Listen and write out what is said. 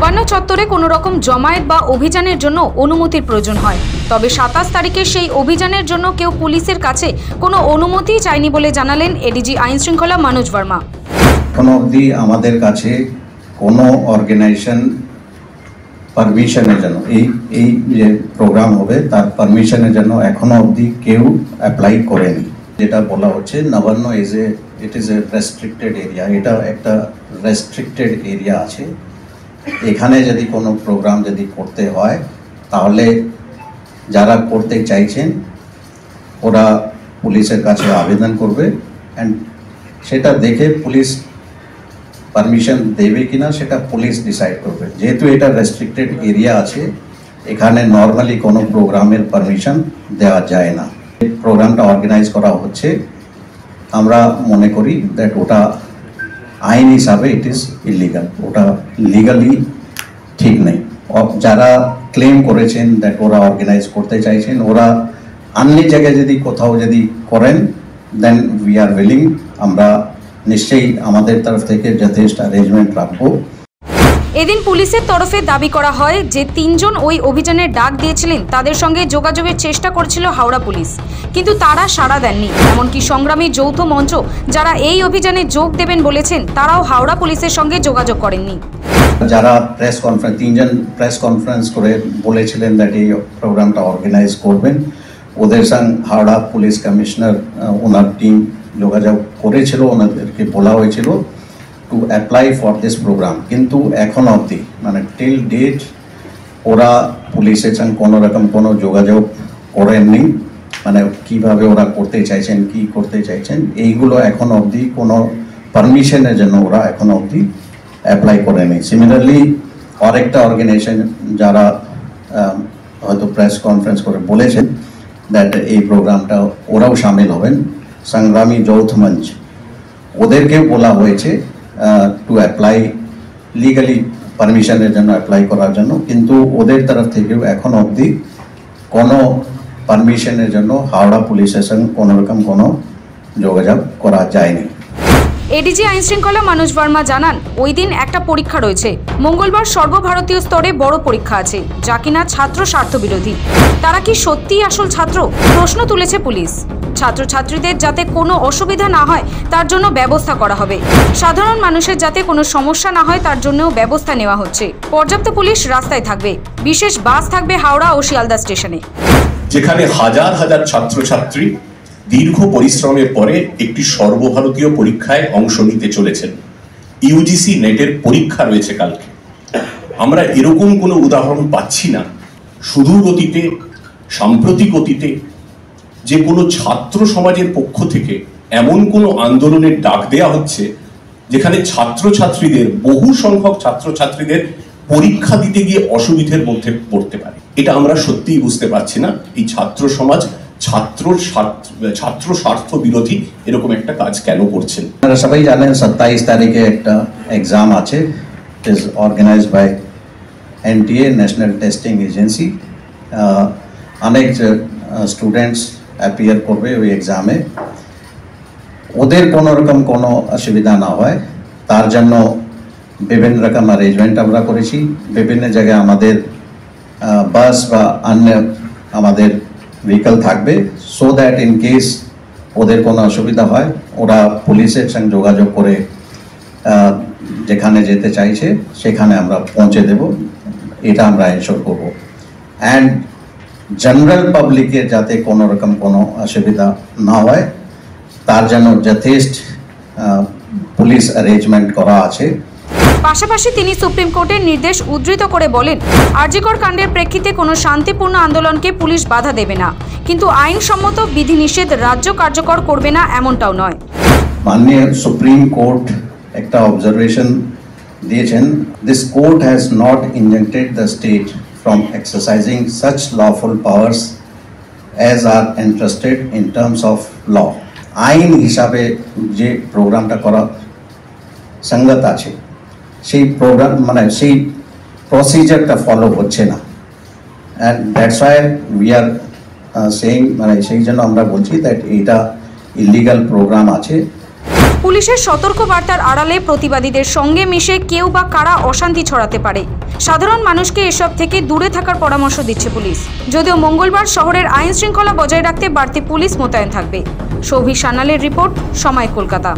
নবান্ন চত্বরে কোনো রকম জমায়েত বা অভিযানের জন্য অনুমতির প্রয়োজন হয়। তবে 27 তারিখে সেই অভিযানের জন্য কেউ পুলিশের কাছে কোনো অনুমতি চায়নি বলে জানালেন এডিজি আইন শৃঙ্খলা মনোজ বর্মা। এখন অবধি আমাদের কাছে কোনো অর্গানাইজেশন পারমিশনের জন্য এই যে প্রোগ্রাম হবে তার পারমিশনের জন্য এখনো অবধি কেউ অ্যাপ্লাই করেনি। যেটা বলা হচ্ছে Nabanna it is a restricted area, এটা একটা রেস্ট্রিক্টেড এরিয়া আছে। এখানে যদি কোনো প্রোগ্রাম যদি করতে হয় তাহলে যারা করতে চাইছেন ওরা পুলিশের কাছে আবেদন করবে অ্যান্ড সেটা দেখে পুলিশ পারমিশন দেবে কিনা সেটা পুলিশ ডিসাইড করবে। যেহেতু এটা রেস্ট্রিক্টেড এরিয়া আছে এখানে নর্মালি কোনো প্রোগ্রামের পারমিশন দেওয়া যায় না। প্রোগ্রামটা অর্গানাইজ করা হচ্ছে, আমরা মনে করি দ্যাট ওটা আইন হিসাবে ইট ইজ ইলিগাল, ওটা লিগালি ঠিক নেই। যারা ক্লেম করেছেন দ্যাট ওরা অর্গানাইজ করতে চাইছেন ওরা অন্য জায়গায় যদি কোথাও যদি করেন দেন উই আর উইলিং, আমরা নিশ্চয়ই আমাদের তরফ থেকে যথেষ্ট অ্যারেঞ্জমেন্ট রাখবো। এদিন পুলিশের তরফে দাবি করা হয় যে 3 জন ওই অভিযানের ডাক দিয়েছিলেন তাদের সঙ্গে যোগাযোগের চেষ্টা করেছিল হাওড়া পুলিশ, কিন্তু তারা সাড়া দেননি। এমনকি সংগ্রামী যৌথ মঞ্চ যারা এই অভিযানে যোগ দেবেন বলেছেন তারাও হাওড়া পুলিশের সঙ্গে যোগাযোগ করেননি। যারা প্রেস কনফারেন্স 3 জন প্রেস কনফারেন্স করে বলেছিলেন দ্যাট এই প্রোগ্রামটা অর্গানাইজ করবেন, ওদের সঙ্গে হাওড়া পুলিশ কমিশনার ওনার টিম যোগাযোগ করেছিল, ওনাদেরকে বলা হয়েছিল to apply for this programme. কিন্তু এখন অবধি মানে টিল ডেট ওরা পুলিশের সঙ্গে কোনো রকম কোনো যোগাযোগ করেননি, মানে কিভাবে ওরা করতে চাইছেন কি করতে চাইছেন এইগুলো এখন অবধি কোনো পারমিশনের জন্য ওরা এখন অবধি অ্যাপ্লাই করেনি। সিমিলারলি আরেকটা অর্গানাইজেশন যারা হয়তো প্রেস কনফারেন্স করে বলেছেন দ্যাট এই প্রোগ্রামটা ওরাও সামিল হবেন, সংগ্রামী যৌথ মঞ্চ, ওদেরকেও বলা হয়েছে টু অ্যাপ্লাই লিগালি পারমিশনের জন্য অ্যাপ্লাই করার জন্য, কিন্তু ওদের তরফ থেকেও এখন অবধি কোনো পারমিশনের জন্য হাওড়া পুলিশের সঙ্গে কোনো রকম কোনো যোগাযোগ করা যায়নি। এডিজি আইন শৃঙ্খলা মনোজ বর্মা জানান ওই দিন একটা পরীক্ষা রয়েছে। মঙ্গলবার সর্বভারতীয় স্তরে বড় পরীক্ষা আছে যা কিনা ছাত্র স্বার্থ বিরোধী। তারা কি সত্যিই আসল ছাত্র? প্রশ্ন তুলেছে পুলিশ। ছাত্রছাত্রীদের যাতে কোনো অসুবিধা না হয় তার জন্য ব্যবস্থা করা হবে। সাধারণ মানুষের যাতে কোনো সমস্যা না হয় তার জন্যও ব্যবস্থা নেওয়া হচ্ছে। পর্যাপ্ত পুলিশ রাস্তায় থাকবে, বিশেষ বাস থাকবে হাওড়া ও শিয়ালদা স্টেশনে। যেখানে হাজার হাজার ছাত্রছাত্রী দীর্ঘ পরিশ্রমের পরে একটি সর্বভারতীয় পরীক্ষায় অংশ নিতে চলেছেন। ইউজিসি নেটের পরীক্ষা রয়েছে কালকে। আমরা এরকম কোনো উদাহরণ পাচ্ছি না সুদূর অতীতে, সাম্প্রতিক অতীতে যে কোনো ছাত্র সমাজের পক্ষ থেকে এমন কোনো আন্দোলনের ডাক দেয়া হচ্ছে যেখানে ছাত্রছাত্রীদের, বহু সংখ্যক ছাত্রছাত্রীদের পরীক্ষা দিতে গিয়ে অসুবিধার মধ্যে পড়তে পারে। এটা আমরা সত্যিই বুঝতে পারছি না এই ছাত্র সমাজ ছাত্র স্বার্থ বিরোধী এরকম একটা কাজ কেন করছেন। আপনারা সবাই জানেন 27 তারিখে একটা এক্সাম আছে, is organised by NTA, national testing agency. অনেক স্টুডেন্টস অ্যাপিয়ার করবে ওই এক্সামে। ওদের কোনো রকম কোনো অসুবিধা না হয় তার জন্য বিভিন্ন রকম অ্যারেঞ্জমেন্ট আমরা করেছি। বিভিন্ন জায়গায় আমাদের বাস বা অন্য আমাদের ভেহিকল থাকবে, সো দ্যাট ইন কেস ওদের কোনো অসুবিধা হয় ওরা পুলিশের সঙ্গে যোগাযোগ করে যেখানে যেতে চাইছে সেখানে আমরা পৌঁছে দেব, এটা আমরা এনশোর করব। অ্যান্ড জেনারেল পাবলিকের যাতে কোনো রকম কোনো অসুবিধা না হয় তার জন্য যথেষ্ট পুলিশ অ্যারেঞ্জমেন্ট করা আছে। পাশাপাশি তিনি সুপ্রিম কোর্টের নির্দেশ উদ্ধৃত করে বলেন, আরজিকর কাণ্ডের প্রেক্ষিতে কোনো শান্তিপূর্ণ আন্দোলনকে পুলিশ বাধা দেবে না, কিন্তু আইনসম্মত বিধিনিষেধ রাজ্য কার্যকর করবে না এমনটাও নয়। মাননীয় সুপ্রিম কোর্ট একটা অবজারভেশন দিয়েছেন, this court has not injected the state from exercising such lawful powers as are entrusted in terms of law. আইন হিসাবে যে প্রোগ্রামটা করা সঙ্গত আছে সেই প্রোগ্রাম মানে সেই প্রসিজারটা ফলো হচ্ছে না, and that's why we are saying, মানে সেই জন্য আমরা বলছি দ্যাট এটা ইলিগাল প্রোগ্রাম আছে। পুলিশের সতর্ক বার্তার আড়ালে প্রতিবাদীদের সঙ্গে মিশে কেউ বা কারা অশান্তি ছড়াতে পারে। সাধারণ মানুষকে এসব থেকে দূরে থাকার পরামর্শ দিচ্ছে পুলিশ। যদিও মঙ্গলবার শহরের আইন শৃঙ্খলা বজায় রাখতে বাড়তি পুলিশ মোতায়েন থাকবে। সৌভিক সান্যালের রিপোর্ট, সময়, কলকাতা।